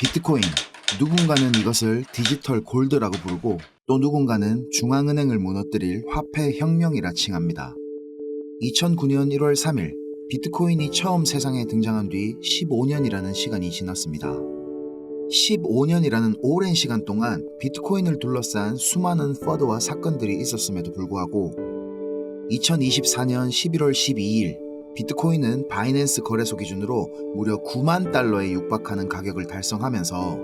비트코인, 누군가는 이것을 디지털 골드라고 부르고 또 누군가는 중앙은행을 무너뜨릴 화폐 혁명이라 칭합니다. 2009년 1월 3일 비트코인이 처음 세상에 등장한 뒤 15년이라는 시간이 지났습니다. 15년이라는 오랜 시간 동안 비트코인을 둘러싼 수많은 퍼드와 사건들이 있었음에도 불구하고 2024년 11월 12일 비트코인은 바이낸스 거래소 기준으로 무려 9만 달러에 육박하는 가격을 달성하면서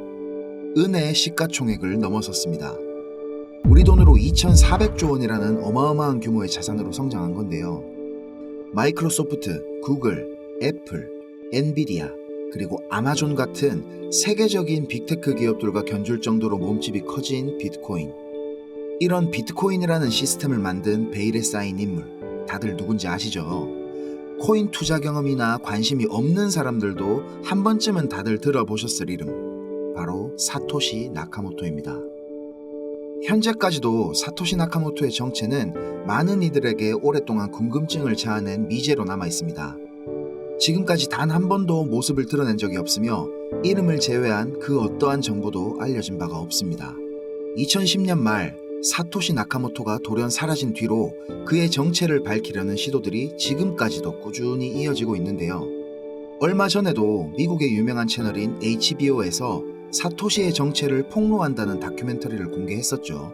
은의 시가총액을 넘어섰습니다. 우리 돈으로 2,400조 원이라는 어마어마한 규모의 자산으로 성장한 건데요. 마이크로소프트, 구글, 애플, 엔비디아, 그리고 아마존 같은 세계적인 빅테크 기업들과 견줄 정도로 몸집이 커진 비트코인. 이런 비트코인이라는 시스템을 만든 베일에 쌓인 인물, 다들 누군지 아시죠? 코인 투자 경험이나 관심이 없는 사람들도 한 번쯤은 다들 들어보셨을 이름, 바로 사토시 나카모토입니다. 현재까지도 사토시 나카모토의 정체는 많은 이들에게 오랫동안 궁금증을 자아낸 미제로 남아 있습니다. 지금까지 단 한 번도 모습을 드러낸 적이 없으며 이름을 제외한 그 어떠한 정보도 알려진 바가 없습니다. 2010년 말 사토시 나카모토가 돌연 사라진 뒤로 그의 정체를 밝히려는 시도들이 지금까지도 꾸준히 이어지고 있는데요. 얼마 전에도 미국의 유명한 채널인 HBO에서 사토시의 정체를 폭로한다는 다큐멘터리를 공개했었죠.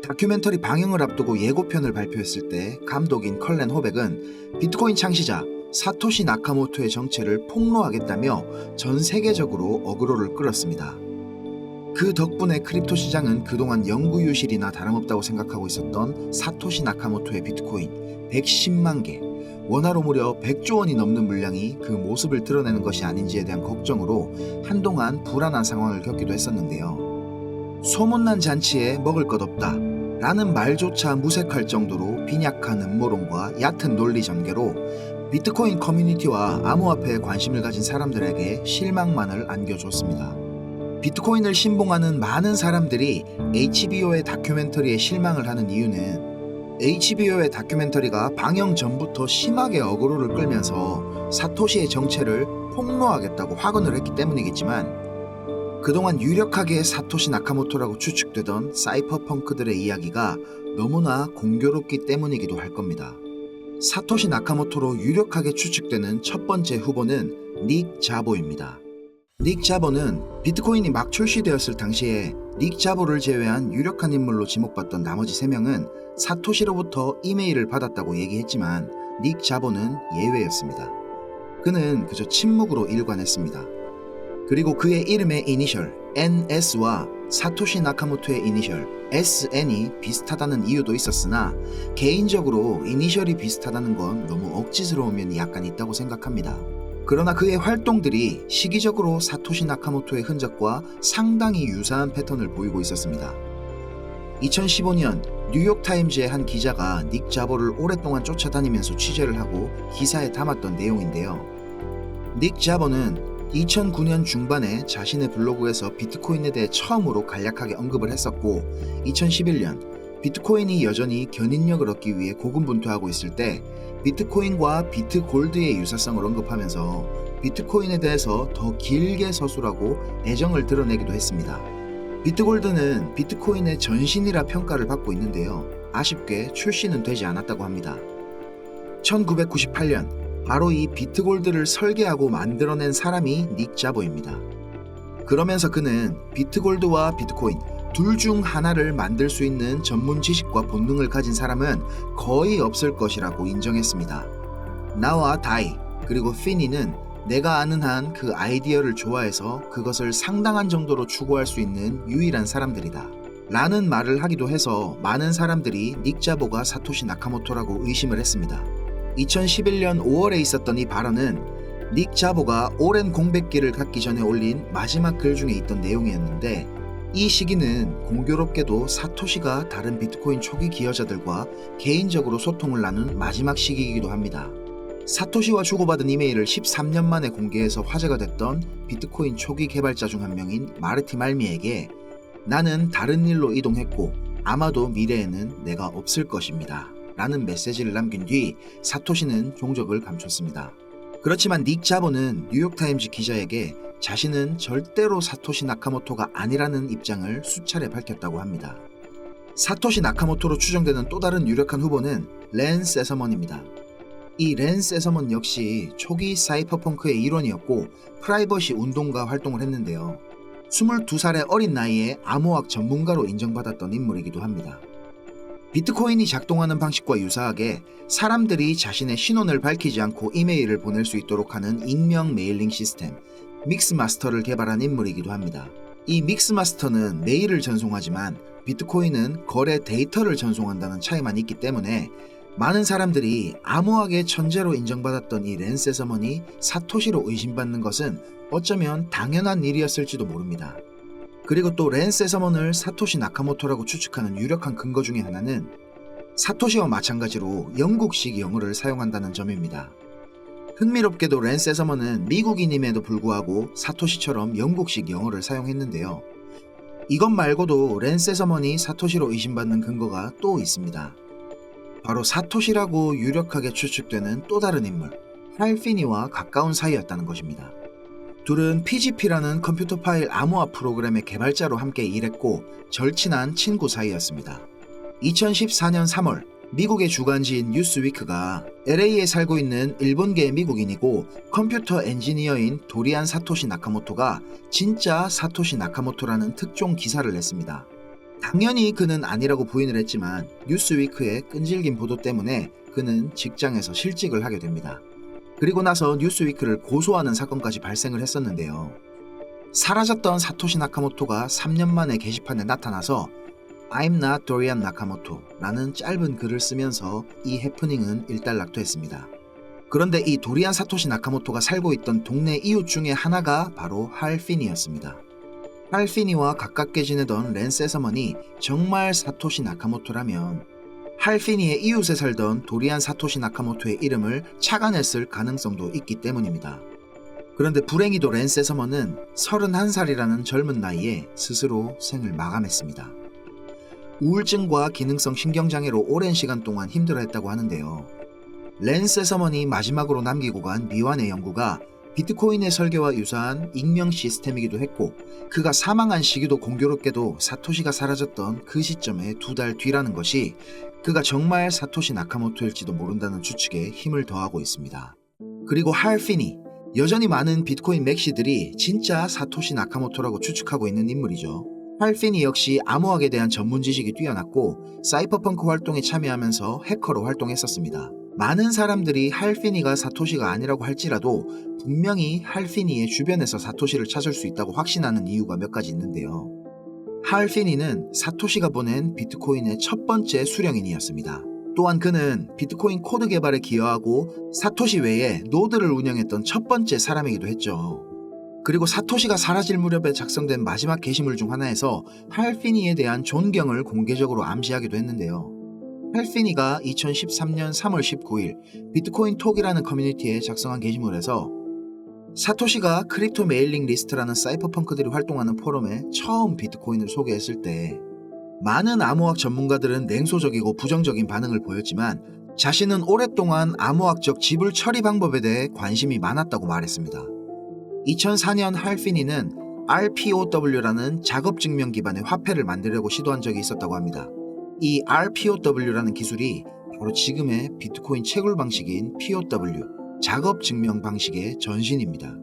다큐멘터리 방영을 앞두고 예고편을 발표했을 때 감독인 컬렌 호백은 비트코인 창시자 사토시 나카모토의 정체를 폭로하겠다며 전 세계적으로 어그로를 끌었습니다. 그 덕분에 크립토 시장은 그동안 영구유실이나 다름없다고 생각하고 있었던 사토시 나카모토의 비트코인 110만 개, 원화로 무려 100조 원이 넘는 물량이 그 모습을 드러내는 것이 아닌지에 대한 걱정으로 한동안 불안한 상황을 겪기도 했었는데요. 소문난 잔치에 먹을 것 없다 라는 말조차 무색할 정도로 빈약한 음모론과 얕은 논리 전개로 비트코인 커뮤니티와 암호화폐에 관심을 가진 사람들에게 실망만을 안겨줬습니다. 비트코인을 신봉하는 많은 사람들이 HBO의 다큐멘터리에 실망을 하는 이유는 HBO의 다큐멘터리가 방영 전부터 심하게 어그로를 끌면서 사토시의 정체를 폭로하겠다고 확언을 했기 때문이겠지만 그동안 유력하게 사토시 나카모토라고 추측되던 사이퍼펑크들의 이야기가 너무나 공교롭기 때문이기도 할 겁니다. 사토시 나카모토로 유력하게 추측되는 첫 번째 후보는 닉 자보입니다. 닉 자보는 비트코인이 막 출시되었을 당시에 닉 자보를 제외한 유력한 인물로 지목받던 나머지 3명은 사토시로부터 이메일을 받았다고 얘기했지만 닉 자보는 예외였습니다. 그는 그저 침묵으로 일관했습니다. 그리고 그의 이름의 이니셜 NS와 사토시 나카모토의 이니셜 SN이 비슷하다는 이유도 있었으나 개인적으로 이니셜이 비슷하다는 건 너무 억지스러운 면이 약간 있다고 생각합니다. 그러나 그의 활동들이 시기적으로 사토시 나카모토의 흔적과 상당히 유사한 패턴을 보이고 있었습니다. 2015년 뉴욕타임즈의 한 기자가 닉 자보를 오랫동안 쫓아다니면서 취재를 하고 기사에 담았던 내용인데요. 닉 자보는 2009년 중반에 자신의 블로그에서 비트코인에 대해 처음으로 간략하게 언급을 했었고 2011년 비트코인이 여전히 견인력을 얻기 위해 고군분투하고 있을 때 비트코인과 비트골드의 유사성을 언급하면서 비트코인에 대해서 더 길게 서술하고 애정을 드러내기도 했습니다. 비트골드는 비트코인의 전신이라 평가를 받고 있는데요. 아쉽게 출시는 되지 않았다고 합니다. 1998년 바로 이 비트골드를 설계하고 만들어낸 사람이 닉 자보입니다. 그러면서 그는 비트골드와 비트코인 둘 중 하나를 만들 수 있는 전문 지식과 본능을 가진 사람은 거의 없을 것이라고 인정했습니다. 나와 다이 그리고 피니는 내가 아는 한 그 아이디어를 좋아해서 그것을 상당한 정도로 추구할 수 있는 유일한 사람들이다 라는 말을 하기도 해서 많은 사람들이 닉 자보가 사토시 나카모토라고 의심을 했습니다. 2011년 5월에 있었던 이 발언은 닉 자보가 오랜 공백기를 갖기 전에 올린 마지막 글 중에 있던 내용이었는데 이 시기는 공교롭게도 사토시가 다른 비트코인 초기 기여자들과 개인적으로 소통을 나눈 마지막 시기이기도 합니다. 사토시와 주고받은 이메일을 13년 만에 공개해서 화제가 됐던 비트코인 초기 개발자 중 한 명인 마르티 말미에게 나는 다른 일로 이동했고 아마도 미래에는 내가 없을 것입니다 라는 메시지를 남긴 뒤 사토시는 종적을 감췄습니다. 그렇지만 닉 자보는 뉴욕타임즈 기자에게 자신은 절대로 사토시 나카모토가 아니라는 입장을 수차례 밝혔다고 합니다. 사토시 나카모토로 추정되는 또 다른 유력한 후보는 렌 세서먼입니다. 이 렌 세서먼 역시 초기 사이퍼펑크의 일원이었고 프라이버시 운동가 활동을 했는데요. 22살의 어린 나이에 암호학 전문가로 인정받았던 인물이기도 합니다. 비트코인이 작동하는 방식과 유사하게 사람들이 자신의 신원을 밝히지 않고 이메일을 보낼 수 있도록 하는 익명 메일링 시스템 믹스마스터를 개발한 인물이기도 합니다. 이 믹스마스터는 메일을 전송하지만 비트코인은 거래 데이터를 전송한다는 차이만 있기 때문에 많은 사람들이 암호학의 천재로 인정받았던 이 렌 세서먼이 사토시로 의심받는 것은 어쩌면 당연한 일이었을지도 모릅니다. 그리고 또 렌 세서먼을 사토시 나카모토라고 추측하는 유력한 근거 중에 하나는 사토시와 마찬가지로 영국식 영어를 사용한다는 점입니다. 흥미롭게도 렌 세서먼은 미국인임에도 불구하고 사토시처럼 영국식 영어를 사용했는데요. 이것 말고도 렌 세서먼이 사토시로 의심받는 근거가 또 있습니다. 바로 사토시라고 유력하게 추측되는 또 다른 인물, 할 피니와 가까운 사이였다는 것입니다. 둘은 PGP라는 컴퓨터 파일 암호화 프로그램의 개발자로 함께 일했고 절친한 친구 사이였습니다. 2014년 3월 미국의 주간지인 뉴스위크가 LA에 살고 있는 일본계 미국인이고 컴퓨터 엔지니어인 도리안 사토시 나카모토가 진짜 사토시 나카모토라는 특종 기사를 냈습니다. 당연히 그는 아니라고 부인을 했지만 뉴스위크의 끈질긴 보도 때문에 그는 직장에서 실직을 하게 됩니다. 그리고 나서 뉴스위크를 고소하는 사건까지 발생을 했었는데요. 사라졌던 사토시 나카모토가 3년 만에 게시판에 나타나서 I'm not Dorian Nakamoto 라는 짧은 글을 쓰면서 이 해프닝은 일단락됐습니다. 그런데 이 도리안 사토시 나카모토가 살고 있던 동네 이웃 중에 하나가 바로 할 피니였습니다. 할 피니와 가깝게 지내던 렌 세서먼이 정말 사토시 나카모토라면 할 피니의 이웃에 살던 도리안 사토시 나카모토의 이름을 착안했을 가능성도 있기 때문입니다. 그런데 불행히도 렌 세서먼은 31살이라는 젊은 나이에 스스로 생을 마감했습니다. 우울증과 기능성 신경장애로 오랜 시간 동안 힘들어했다고 하는데요. 렌 세서먼이 마지막으로 남기고 간 미완의 연구가 비트코인의 설계와 유사한 익명 시스템이기도 했고 그가 사망한 시기도 공교롭게도 사토시가 사라졌던 그 시점의 2달 뒤라는 것이 그가 정말 사토시 나카모토일지도 모른다는 추측에 힘을 더하고 있습니다. 그리고 할 피니, 여전히 많은 비트코인 맥시들이 진짜 사토시 나카모토라고 추측하고 있는 인물이죠. 할 피니 역시 암호학에 대한 전문 지식이 뛰어났고 사이퍼펑크 활동에 참여하면서 해커로 활동했었습니다. 많은 사람들이 할 피니가 사토시가 아니라고 할지라도 분명히 할 피니의 주변에서 사토시를 찾을 수 있다고 확신하는 이유가 몇 가지 있는데요. 할 피니는 사토시가 보낸 비트코인의 첫 번째 수령인이었습니다. 또한 그는 비트코인 코드 개발에 기여하고 사토시 외에 노드를 운영했던 첫 번째 사람이기도 했죠. 그리고 사토시가 사라질 무렵에 작성된 마지막 게시물 중 하나에서 할 피니에 대한 존경을 공개적으로 암시하기도 했는데요. 할 피니가 2013년 3월 19일 비트코인 톡이라는 커뮤니티에 작성한 게시물에서 사토시가 크립토 메일링 리스트라는 사이퍼펑크들이 활동하는 포럼에 처음 비트코인을 소개했을 때 많은 암호학 전문가들은 냉소적이고 부정적인 반응을 보였지만 자신은 오랫동안 암호학적 지불 처리 방법에 대해 관심이 많았다고 말했습니다. 2004년 할 피니는 RPOW라는 작업 증명 기반의 화폐를 만들려고 시도한 적이 있었다고 합니다. 이 RPOW라는 기술이 바로 지금의 비트코인 채굴 방식인 POW, 작업 증명 방식의 전신입니다.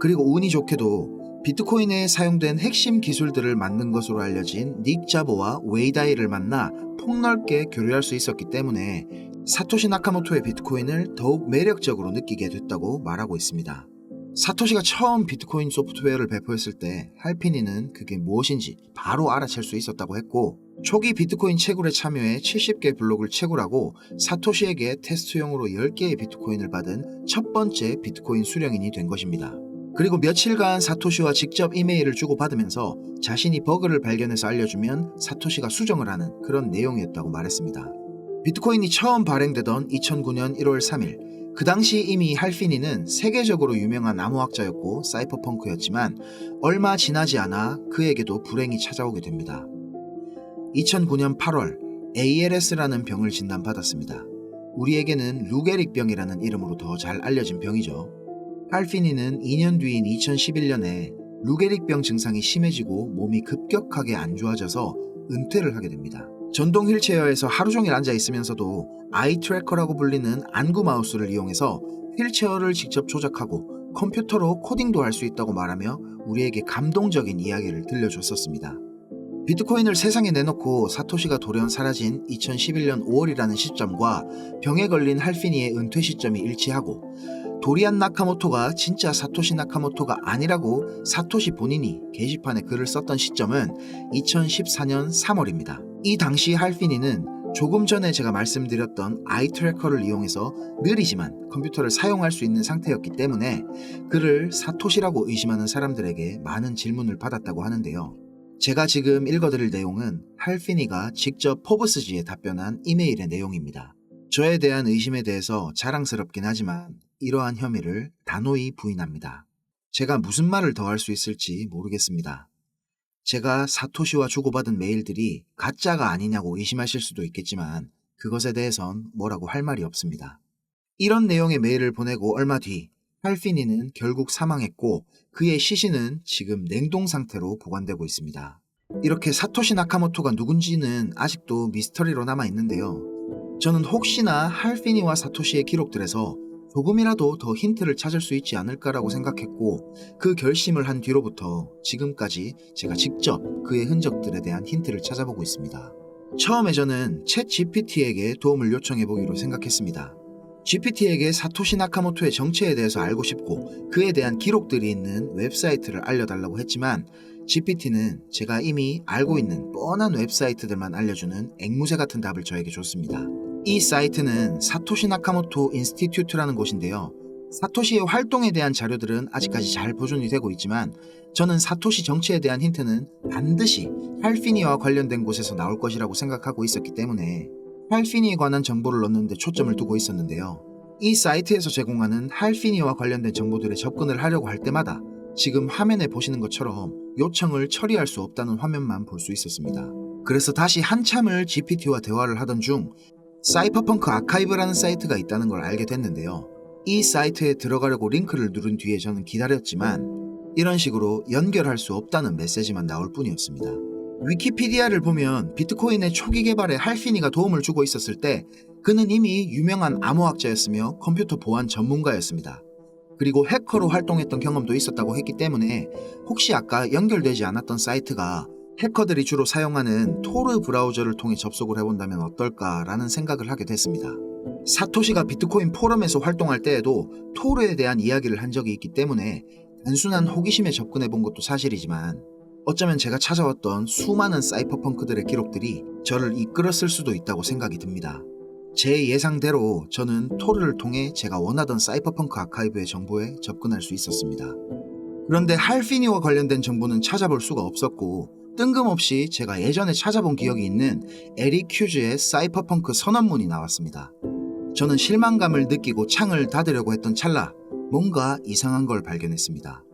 그리고 운이 좋게도 비트코인에 사용된 핵심 기술들을 만든 것으로 알려진 닉 자보와 웨이 다이를 만나 폭넓게 교류할 수 있었기 때문에 사토시 나카모토의 비트코인을 더욱 매력적으로 느끼게 됐다고 말하고 있습니다. 사토시가 처음 비트코인 소프트웨어를 배포했을 때 할 피니는 그게 무엇인지 바로 알아챌 수 있었다고 했고 초기 비트코인 채굴에 참여해 70개 블록을 채굴하고 사토시에게 테스트용으로 10개의 비트코인을 받은 첫 번째 비트코인 수령인이 된 것입니다. 그리고 며칠간 사토시와 직접 이메일을 주고받으면서 자신이 버그를 발견해서 알려주면 사토시가 수정을 하는 그런 내용이었다고 말했습니다. 비트코인이 처음 발행되던 2009년 1월 3일 그 당시 이미 할 피니는 세계적으로 유명한 암호학자였고 사이퍼펑크였지만 얼마 지나지 않아 그에게도 불행이 찾아오게 됩니다. 2009년 8월 ALS라는 병을 진단받았습니다. 우리에게는 루게릭병이라는 이름으로 더 잘 알려진 병이죠. 할피니는 2년 뒤인 2011년에 루게릭병 증상이 심해지고 몸이 급격하게 안 좋아져서 은퇴를 하게 됩니다. 전동 휠체어에서 하루 종일 앉아 있으면서도 아이 트래커라고 불리는 안구 마우스를 이용해서 휠체어를 직접 조작하고 컴퓨터로 코딩도 할 수 있다고 말하며 우리에게 감동적인 이야기를 들려줬었습니다. 비트코인을 세상에 내놓고 사토시가 돌연 사라진 2011년 5월이라는 시점과 병에 걸린 할피니의 은퇴 시점이 일치하고 도리안 나카모토가 진짜 사토시 나카모토가 아니라고 사토시 본인이 게시판에 글을 썼던 시점은 2014년 3월입니다. 이 당시 할피니는 조금 전에 제가 말씀드렸던 아이 트래커를 이용해서 느리지만 컴퓨터를 사용할 수 있는 상태였기 때문에 그를 사토시라고 의심하는 사람들에게 많은 질문을 받았다고 하는데요. 제가 지금 읽어드릴 내용은 할피니가 직접 포브스지에 답변한 이메일의 내용입니다. 저에 대한 의심에 대해서 자랑스럽긴 하지만 이러한 혐의를 단호히 부인합니다. 제가 무슨 말을 더 할 수 있을지 모르겠습니다. 제가 사토시와 주고받은 메일들이 가짜가 아니냐고 의심하실 수도 있겠지만 그것에 대해선 뭐라고 할 말이 없습니다. 이런 내용의 메일을 보내고 얼마 뒤 할피니는 결국 사망했고 그의 시신은 지금 냉동 상태로 보관되고 있습니다. 이렇게 사토시 나카모토가 누군지는 아직도 미스터리로 남아 있는데요. 저는 혹시나 할피니와 사토시의 기록들에서 조금이라도 더 힌트를 찾을 수 있지 않을까라고 생각했고 그 결심을 한 뒤로부터 지금까지 제가 직접 그의 흔적들에 대한 힌트를 찾아보고 있습니다. 처음에 저는 챗 GPT에게 도움을 요청해보기로 생각했습니다. GPT에게 사토시 나카모토의 정체에 대해서 알고 싶고 그에 대한 기록들이 있는 웹사이트를 알려달라고 했지만 GPT는 제가 이미 알고 있는 뻔한 웹사이트들만 알려주는 앵무새 같은 답을 저에게 줬습니다. 이 사이트는 사토시 나카모토 인스티튜트라는 곳인데요. 사토시의 활동에 대한 자료들은 아직까지 잘 보존이 되고 있지만 저는 사토시 정체에 대한 힌트는 반드시 할피니와 관련된 곳에서 나올 것이라고 생각하고 있었기 때문에 할피니에 관한 정보를 넣는 데 초점을 두고 있었는데요. 이 사이트에서 제공하는 할피니와 관련된 정보들에 접근을 하려고 할 때마다 지금 화면에 보시는 것처럼 요청을 처리할 수 없다는 화면만 볼 수 있었습니다. 그래서 다시 한참을 GPT와 대화를 하던 중 사이퍼펑크 아카이브라는 사이트가 있다는 걸 알게 됐는데요. 이 사이트에 들어가려고 링크를 누른 뒤에 저는 기다렸지만 이런 식으로 연결할 수 없다는 메시지만 나올 뿐이었습니다. 위키피디아를 보면 비트코인의 초기 개발에 할피니가 도움을 주고 있었을 때 그는 이미 유명한 암호학자였으며 컴퓨터 보안 전문가였습니다. 그리고 해커로 활동했던 경험도 있었다고 했기 때문에 혹시 아까 연결되지 않았던 사이트가 해커들이 주로 사용하는 토르 브라우저를 통해 접속을 해본다면 어떨까라는 생각을 하게 됐습니다. 사토시가 비트코인 포럼에서 활동할 때에도 토르에 대한 이야기를 한 적이 있기 때문에 단순한 호기심에 접근해본 것도 사실이지만 어쩌면 제가 찾아왔던 수많은 사이퍼펑크들의 기록들이 저를 이끌었을 수도 있다고 생각이 듭니다. 제 예상대로 저는 토르를 통해 제가 원하던 사이퍼펑크 아카이브의 정보에 접근할 수 있었습니다. 그런데 할피니와 관련된 정보는 찾아볼 수가 없었고 뜬금없이 제가 예전에 찾아본 기억이 있는 에릭 큐즈의 사이퍼펑크 선언문이 나왔습니다. 저는 실망감을 느끼고 창을 닫으려고 했던 찰나 뭔가 이상한 걸 발견했습니다.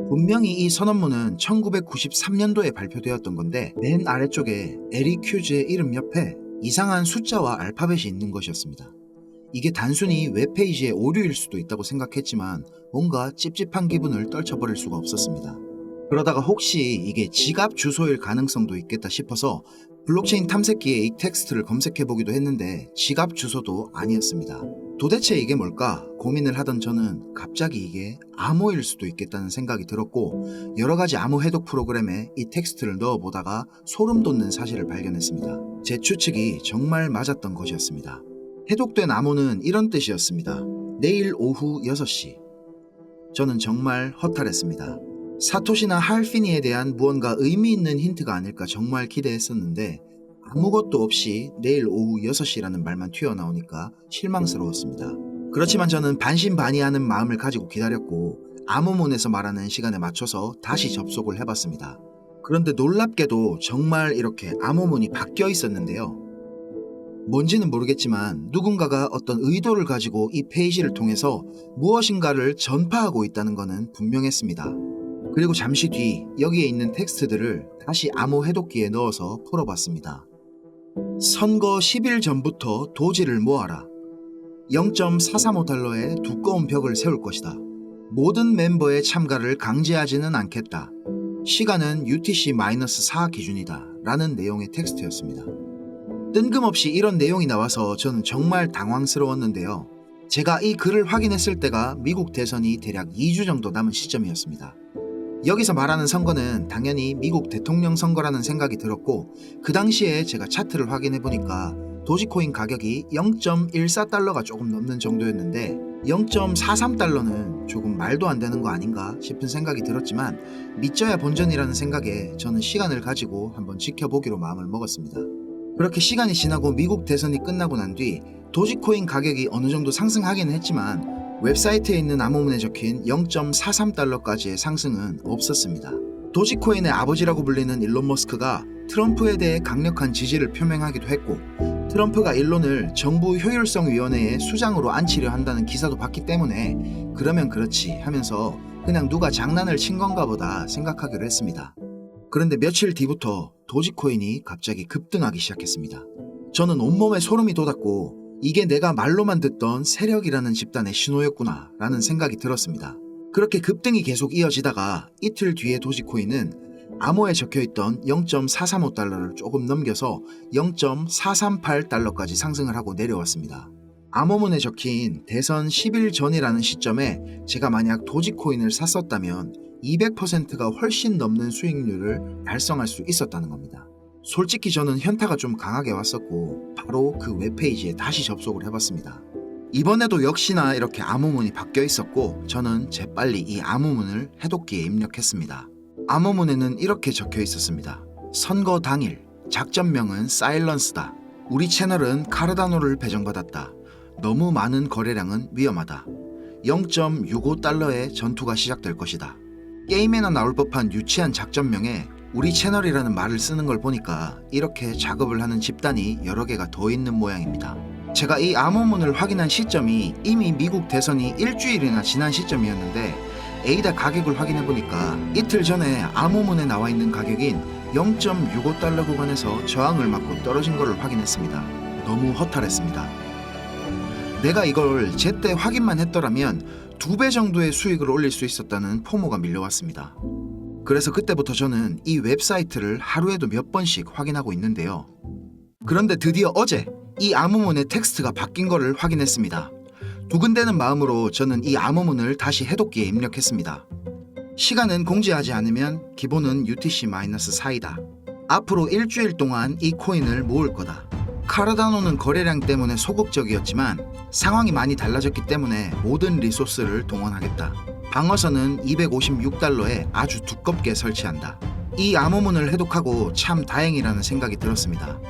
분명히 이 선언문은 1993년도에 발표되었던 건데 맨 아래쪽에 에릭 큐즈의 이름 옆에 이상한 숫자와 알파벳이 있는 것이었습니다. 이게 단순히 웹페이지의 오류일 수도 있다고 생각했지만 뭔가 찝찝한 기분을 떨쳐버릴 수가 없었습니다. 그러다가 혹시 이게 지갑 주소일 가능성도 있겠다 싶어서 블록체인 탐색기에 이 텍스트를 검색해보기도 했는데 지갑 주소도 아니었습니다. 도대체 이게 뭘까 고민을 하던 저는 갑자기 이게 암호일 수도 있겠다는 생각이 들었고 여러가지 암호 해독 프로그램에 이 텍스트를 넣어보다가 소름 돋는 사실을 발견했습니다. 제 추측이 정말 맞았던 것이었습니다. 해독된 암호는 이런 뜻이었습니다. 내일 오후 6시. 저는 정말 허탈했습니다. 사토시나 할피니에 대한 무언가 의미 있는 힌트가 아닐까 정말 기대했었는데 아무것도 없이 내일 오후 6시라는 말만 튀어나오니까 실망스러웠습니다. 그렇지만 저는 반신반의하는 마음을 가지고 기다렸고 암호문에서 말하는 시간에 맞춰서 다시 접속을 해봤습니다. 그런데 놀랍게도 정말 이렇게 암호문이 바뀌어 있었는데요. 뭔지는 모르겠지만 누군가가 어떤 의도를 가지고 이 페이지를 통해서 무엇인가를 전파하고 있다는 것은 분명했습니다. 그리고 잠시 뒤 여기에 있는 텍스트들을 다시 암호 해독기에 넣어서 풀어봤습니다. 선거 10일 전부터 도지를 모아라. 0.435달러의 두꺼운 벽을 세울 것이다. 모든 멤버의 참가를 강제하지는 않겠다. 시간은 UTC-4 기준이다. 라는 내용의 텍스트였습니다. 뜬금없이 이런 내용이 나와서 저는 정말 당황스러웠는데요. 제가 이 글을 확인했을 때가 미국 대선이 대략 2주 정도 남은 시점이었습니다. 여기서 말하는 선거는 당연히 미국 대통령 선거라는 생각이 들었고, 그 당시에 제가 차트를 확인해보니까 도지코인 가격이 0.14달러가 조금 넘는 정도였는데 0.43달러는 조금 말도 안 되는 거 아닌가 싶은 생각이 들었지만, 믿져야 본전이라는 생각에 저는 시간을 가지고 한번 지켜보기로 마음을 먹었습니다. 그렇게 시간이 지나고 미국 대선이 끝나고 난 뒤 도지코인 가격이 어느 정도 상승하기는 했지만 웹사이트에 있는 암호문에 적힌 0.43달러까지의 상승은 없었습니다. 도지코인의 아버지라고 불리는 일론 머스크가 트럼프에 대해 강력한 지지를 표명하기도 했고, 트럼프가 일론을 정부 효율성위원회의 수장으로 앉히려 한다는 기사도 봤기 때문에 그러면 그렇지 하면서 그냥 누가 장난을 친 건가 보다 생각하기로 했습니다. 그런데 며칠 뒤부터 도지코인이 갑자기 급등하기 시작했습니다. 저는 온몸에 소름이 돋았고, 이게 내가 말로만 듣던 세력이라는 집단의 신호였구나 라는 생각이 들었습니다. 그렇게 급등이 계속 이어지다가 이틀 뒤에 도지코인은 암호에 적혀있던 0.435달러를 조금 넘겨서 0.438달러까지 상승을 하고 내려왔습니다. 암호문에 적힌 대선 10일 전이라는 시점에 제가 만약 도지코인을 샀었다면 200%가 훨씬 넘는 수익률을 달성할 수 있었다는 겁니다. 솔직히 저는 현타가 좀 강하게 왔었고 바로 그 웹페이지에 다시 접속을 해봤습니다. 이번에도 역시나 이렇게 암호문이 바뀌어 있었고 저는 재빨리 이 암호문을 해독기에 입력했습니다. 암호문에는 이렇게 적혀 있었습니다. 선거 당일, 작전명은 사일런스다. 우리 채널은 카르다노를 배정받았다. 너무 많은 거래량은 위험하다. 0.65달러의 전투가 시작될 것이다. 게임에나 나올 법한 유치한 작전명에 우리 채널이라는 말을 쓰는 걸 보니까 이렇게 작업을 하는 집단이 여러 개가 더 있는 모양입니다. 제가 이 암호문을 확인한 시점이 이미 미국 대선이 일주일이나 지난 시점이었는데 에이다 가격을 확인해보니까 이틀 전에 암호문에 나와 있는 가격인 0.65달러 구간에서 저항을 맞고 떨어진 것을 확인했습니다. 너무 허탈했습니다. 내가 이걸 제때 확인만 했더라면 2배 정도의 수익을 올릴 수 있었다는 포모가 밀려왔습니다. 그래서 그때부터 저는 이 웹사이트를 하루에도 몇 번씩 확인하고 있는데요. 그런데 드디어 어제 이 암호문의 텍스트가 바뀐 것을 확인했습니다. 두근대는 마음으로 저는 이 암호문을 다시 해독기에 입력했습니다. 시간은 공지하지 않으면 기본은 UTC-4이다. 앞으로 일주일 동안 이 코인을 모을 거다. 카르다노는 거래량 때문에 소극적이었지만 상황이 많이 달라졌기 때문에 모든 리소스를 동원하겠다. 방어선은 256달러에 아주 두껍게 설치한다. 이 암호문을 해독하고 참 다행이라는 생각이 들었습니다.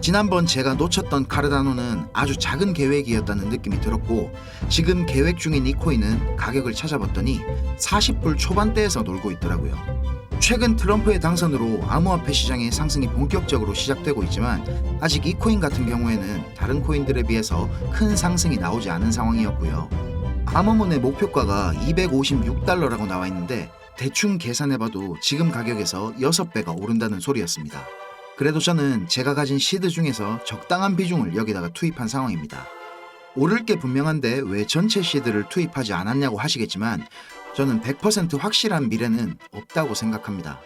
지난번 제가 놓쳤던 카르다노는 아주 작은 계획이었다는 느낌이 들었고, 지금 계획 중인 이 코인은 가격을 찾아봤더니 40불 초반대에서 놀고 있더라고요. 최근 트럼프의 당선으로 암호화폐 시장의 상승이 본격적으로 시작되고 있지만 아직 이 코인 같은 경우에는 다른 코인들에 비해서 큰 상승이 나오지 않은 상황이었고요. 암호문의 목표가가 256달러라고 나와 있는데 대충 계산해봐도 지금 가격에서 6배가 오른다는 소리였습니다. 그래도 저는 제가 가진 시드 중에서 적당한 비중을 여기다가 투입한 상황입니다. 오를 게 분명한데 왜 전체 시드를 투입하지 않았냐고 하시겠지만 저는 100% 확실한 미래는 없다고 생각합니다.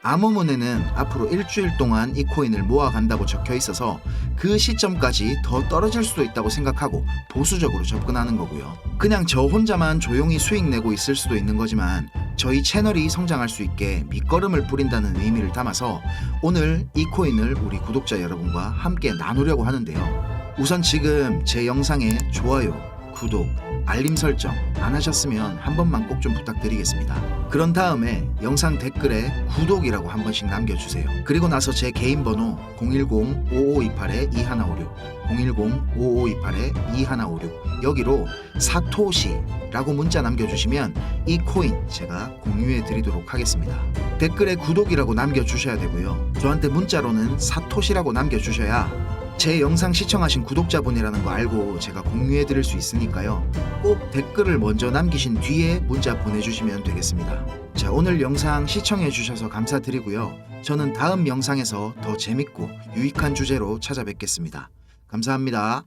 암호문에는 앞으로 일주일 동안 이 코인을 모아간다고 적혀 있어서 그 시점까지 더 떨어질 수도 있다고 생각하고 보수적으로 접근하는 거고요. 그냥 저 혼자만 조용히 수익 내고 있을 수도 있는 거지만 저희 채널이 성장할 수 있게 밑거름을 뿌린다는 의미를 담아서 오늘 이 코인을 우리 구독자 여러분과 함께 나누려고 하는데요. 우선 지금 제 영상에 좋아요, 구독, 알림 설정 안 하셨으면 한 번만 꼭 좀 부탁드리겠습니다. 그런 다음에 영상 댓글에 구독이라고 한 번씩 남겨주세요. 그리고 나서 제 개인 번호 010-5528-2156 010-5528-2156 여기로 사토시라고 문자 남겨주시면 이 코인 제가 공유해 드리도록 하겠습니다. 댓글에 구독이라고 남겨주셔야 되고요. 저한테 문자로는 사토시라고 남겨주셔야 제 영상 시청하신 구독자분이라는 거 알고 제가 공유해 드릴 수 있으니까요. 꼭 댓글을 먼저 남기신 뒤에 문자 보내주시면 되겠습니다. 자, 오늘 영상 시청해 주셔서 감사드리고요. 저는 다음 영상에서 더 재밌고 유익한 주제로 찾아뵙겠습니다. 감사합니다.